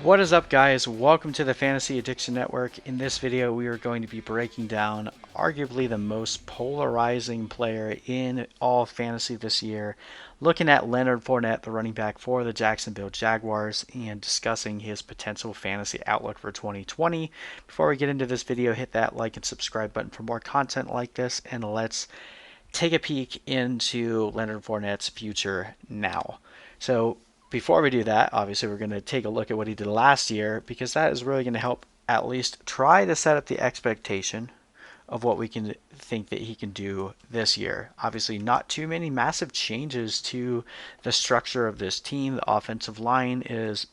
What is up, guys? Welcome to the Fantasy Addiction Network. In this video, we are going to be breaking down arguably the most polarizing player in all fantasy this year, looking at Leonard Fournette, the running back for the Jacksonville Jaguars, and discussing his potential fantasy outlook for 2020. Before we get into this video, hit that like and subscribe button for more content like this, and let's take a peek into Leonard Fournette's future now. So before we do that, obviously we're going to take a look at what he did last year, because that is really going to help at least try to set up the expectation of what we can think that he can do this year. Obviously, not too many massive changes to the structure of this team. The offensive line is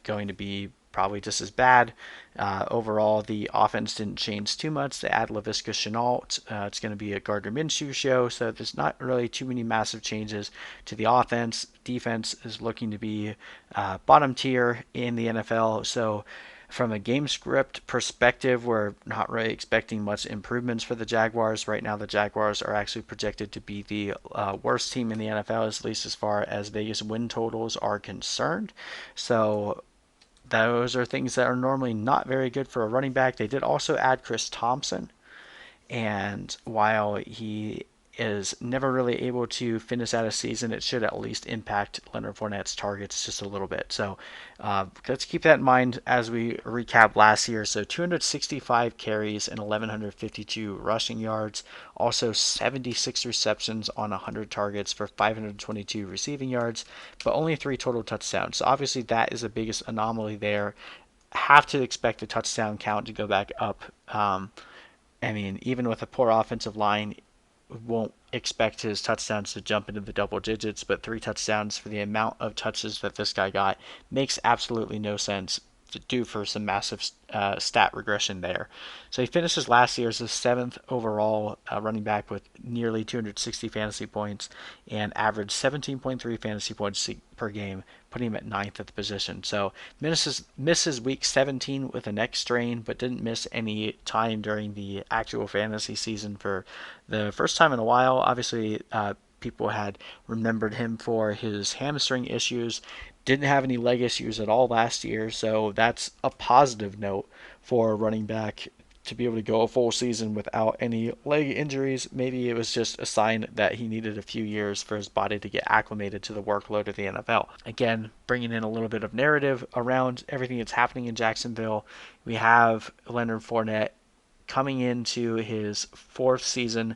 going to be probably just as bad. Overall, the offense didn't change too much. They add Laviska Shenault. It's going to be a Gardner Minshew show, so there's not really too many massive changes to the offense. Defense is looking to be bottom tier in the NFL, so from a game script perspective, we're not really expecting much improvements for the Jaguars. Right now, the Jaguars are actually projected to be the worst team in the NFL, at least as far as Vegas win totals are concerned. So those are things that are normally not very good for a running back. They did also add Chris Thompson, and while he is never really able to finish out a season, it should at least impact Leonard Fournette's targets just a little bit. So let's keep that in mind as we recap last year. So 265 carries and 1,152 rushing yards. Also 76 receptions on 100 targets for 522 receiving yards, but only 3 total touchdowns. So obviously that is the biggest anomaly there. Have to expect the touchdown count to go back up. I mean, even with a poor offensive line, won't expect his touchdowns to jump into the double digits, but 3 touchdowns for the amount of touches that this guy got makes absolutely no sense, to do for some massive stat regression there. So he finishes last year as the 7th overall running back with nearly 260 fantasy points and averaged 17.3 fantasy points per game, putting him at 9th at the position. So misses week 17 with a neck strain, but didn't miss any time during the actual fantasy season for the first time in a while. Obviously, people had remembered him for his hamstring issues. Didn't have any leg issues at all last year, so that's a positive note for a running back to be able to go a full season without any leg injuries. Maybe it was just a sign that he needed a few years for his body to get acclimated to the workload of the NFL. Again, bringing in a little bit of narrative around everything that's happening in Jacksonville, we have Leonard Fournette coming into his 4th season.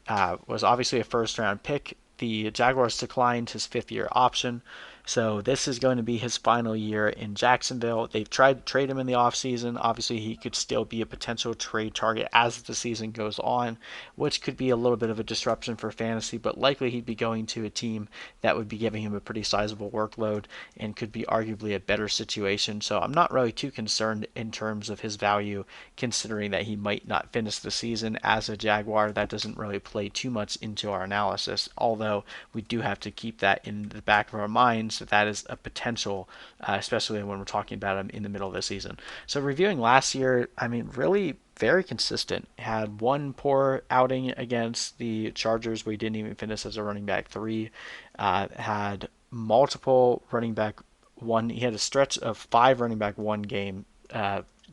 Was obviously a first-round pick. The Jaguars declined his 5th-year option. So this is going to be his final year in Jacksonville. They've tried to trade him in the offseason. Obviously, he could still be a potential trade target as the season goes on, which could be a little bit of a disruption for fantasy, but likely he'd be going to a team that would be giving him a pretty sizable workload and could be arguably a better situation. So I'm not really too concerned in terms of his value, considering that he might not finish the season as a Jaguar. That doesn't really play too much into our analysis, although we do have to keep that in the back of our minds that is a potential, especially when we're talking about him in the middle of the season. So reviewing last year, I mean, really very consistent. Had one poor outing against the Chargers where he didn't even finish as a running back 3. Had multiple running back 1. He had a stretch of 5 running back 1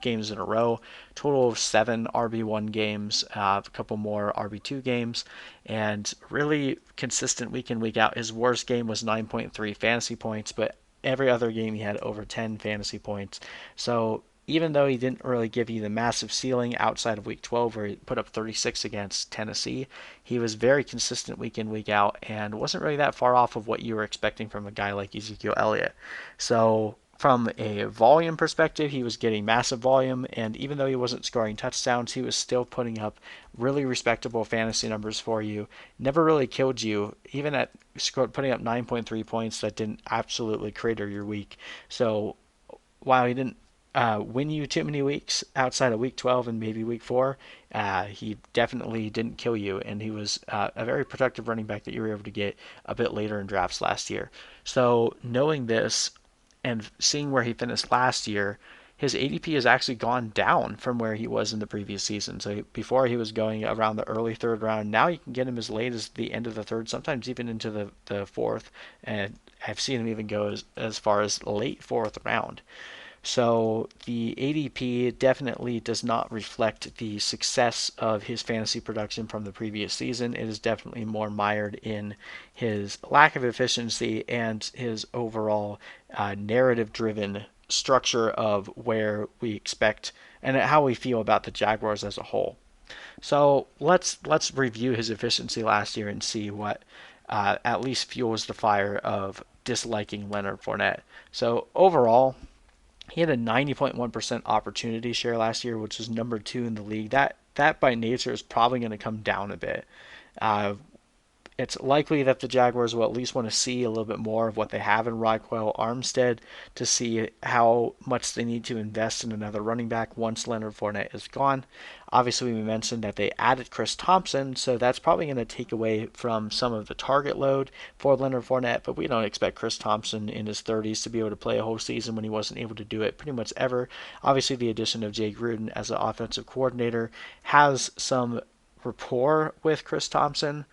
games in a row, total of 7 RB1 games, a couple more RB2 games, and really consistent week in, week out. His worst game was 9.3 fantasy points, but every other game he had over 10 fantasy points. So even though he didn't really give you the massive ceiling outside of week 12 where he put up 36 against Tennessee, he was very consistent week in, week out, and wasn't really that far off of what you were expecting from a guy like Ezekiel Elliott. So from a volume perspective, he was getting massive volume, and even though he wasn't scoring touchdowns, he was still putting up really respectable fantasy numbers for you. Never really killed you, even at putting up 9.3 points that didn't absolutely crater your week. So while he didn't win you too many weeks outside of week 12 and maybe week 4, he definitely didn't kill you, and he was a very productive running back that you were able to get a bit later in drafts last year. So knowing this, and seeing where he finished last year, his ADP has actually gone down from where he was in the previous season. So before he was going around the early 3rd round. Now you can get him as late as the end of the 3rd, sometimes even into the 4th. And I've seen him even go as far as late 4th round. So the ADP definitely does not reflect the success of his fantasy production from the previous season. It is definitely more mired in his lack of efficiency and his overall narrative driven structure of where we expect and how we feel about the Jaguars as a whole. So let's review his efficiency last year and see what at least fuels the fire of disliking Leonard Fournette. So overall, he had a 90.1% opportunity share last year, which was number 2 in the league. That by nature is probably going to come down a bit. Uh, it's likely that the Jaguars will at least want to see a little bit more of what they have in Raquel Armstead to see how much they need to invest in another running back once Leonard Fournette is gone. Obviously, we mentioned that they added Chris Thompson, so that's probably going to take away from some of the target load for Leonard Fournette, but we don't expect Chris Thompson in his 30s to be able to play a whole season when he wasn't able to do it pretty much ever. Obviously, the addition of Jay Gruden as an offensive coordinator has some rapport with Chris Thompson,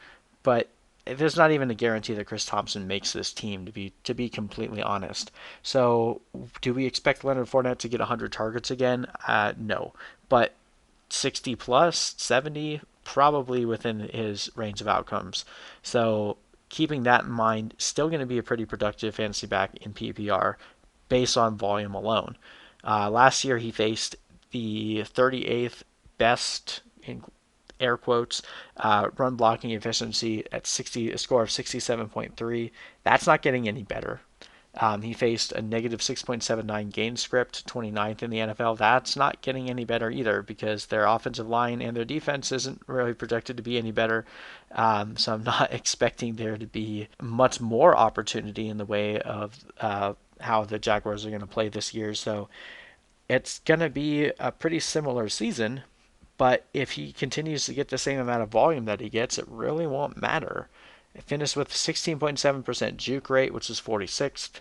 but there's not even a guarantee that Chris Thompson makes this team, to be completely honest. So, do we expect Leonard Fournette to get 100 targets again? No, but 60 plus, 70, probably within his range of outcomes. So, keeping that in mind, still going to be a pretty productive fantasy back in PPR based on volume alone. Last year, he faced the 38th best in air quotes, run blocking efficiency at a score of 67.3. That's not getting any better. He faced a negative 6.79 gain script, 29th in the NFL. That's not getting any better either because their offensive line and their defense isn't really projected to be any better. So I'm not expecting there to be much more opportunity in the way of how the Jaguars are going to play this year. So it's going to be a pretty similar season, but if he continues to get the same amount of volume that he gets, it really won't matter. It finished with 16.7% juke rate, which is 46th.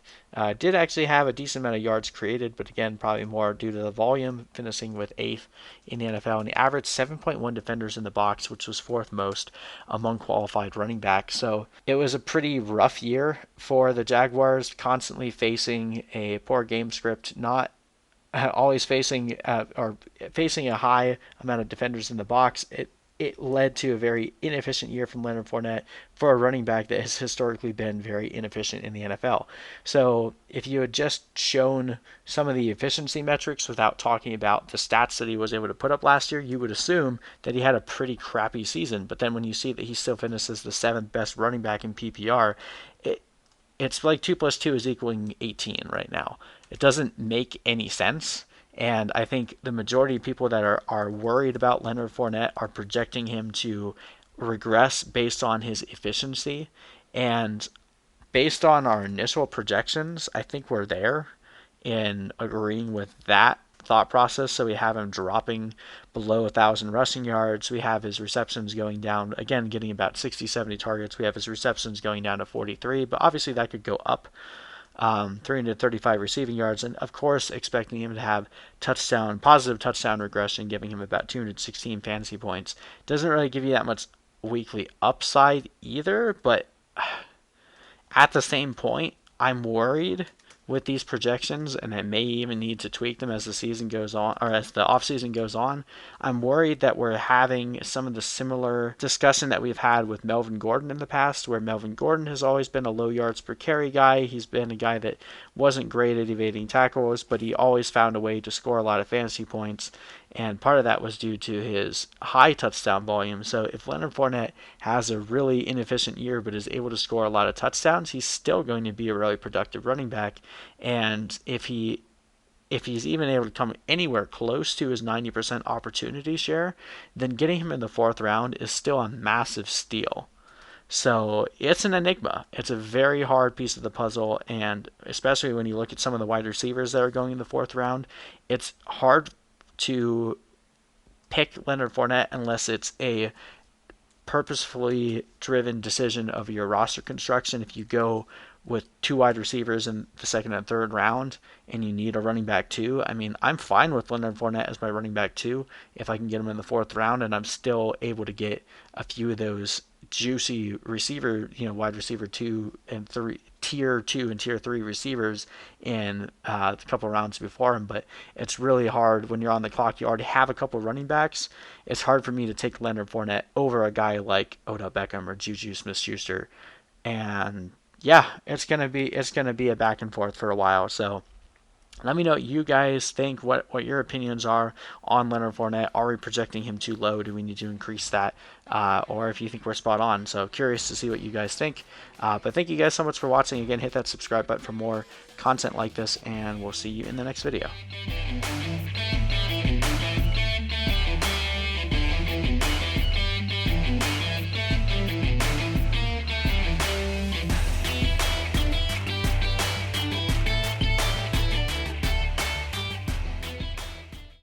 Did actually have a decent amount of yards created, but again, probably more due to the volume, finishing with 8th in the NFL. And he averaged 7.1 defenders in the box, which was 4th most among qualified running backs. So it was a pretty rough year for the Jaguars, constantly facing a poor game script, not always facing facing a high amount of defenders in the box. It led to a very inefficient year from Leonard Fournette for a running back that has historically been very inefficient in the NFL. So if you had just shown some of the efficiency metrics without talking about the stats that he was able to put up last year, you would assume that he had a pretty crappy season. But then when you see that he still finishes the 7th best running back in PPR, it's like 2 plus 2 is equaling 18 right now. It doesn't make any sense. And I think the majority of people that are worried about Leonard Fournette are projecting him to regress based on his efficiency. And based on our initial projections, I think we're there in agreeing with that thought process. So we have him dropping below 1,000 rushing yards. We have his receptions going down, again, getting about 60, 70 targets. We have his receptions going down to 43, but obviously that could go up. 335 receiving yards, and of course expecting him to have positive touchdown regression, giving him about 216 fantasy points. Doesn't really give you that much weekly upside either, but at the same point, I'm worried with these projections, and I may even need to tweak them as the season goes on, or as the offseason goes on. I'm worried that we're having some of the similar discussion that we've had with Melvin Gordon in the past, where Melvin Gordon has always been a low yards per carry guy. He's been a guy that wasn't great at evading tackles, but he always found a way to score a lot of fantasy points. And part of that was due to his high touchdown volume. So if Leonard Fournette has a really inefficient year but is able to score a lot of touchdowns, he's still going to be a really productive running back. And if he's even able to come anywhere close to his 90% opportunity share, then getting him in the 4th round is still a massive steal. So it's an enigma. It's a very hard piece of the puzzle, and especially when you look at some of the wide receivers that are going in the 4th round, it's hard to pick Leonard Fournette unless it's a purposefully driven decision of your roster construction. If you go with 2 wide receivers in the 2nd and 3rd round and you need a running back too, I mean, I'm fine with Leonard Fournette as my running back too if I can get him in the 4th round and I'm still able to get a few of those juicy receiver, wide receiver 2 and 3, tier 2 and tier 3 receivers in a couple rounds before him. But it's really hard when you're on the clock. You already have a couple running backs. It's hard for me to take Leonard Fournette over a guy like Odell Beckham or Juju Smith-Schuster. And yeah, it's gonna be a back and forth for a while. So let me know what you guys think, what your opinions are on Leonard Fournette. Are we projecting him too low? Do we need to increase that? Or if you think we're spot on. So curious to see what you guys think. But thank you guys so much for watching. Again, hit that subscribe button for more content like this, and we'll see you in the next video.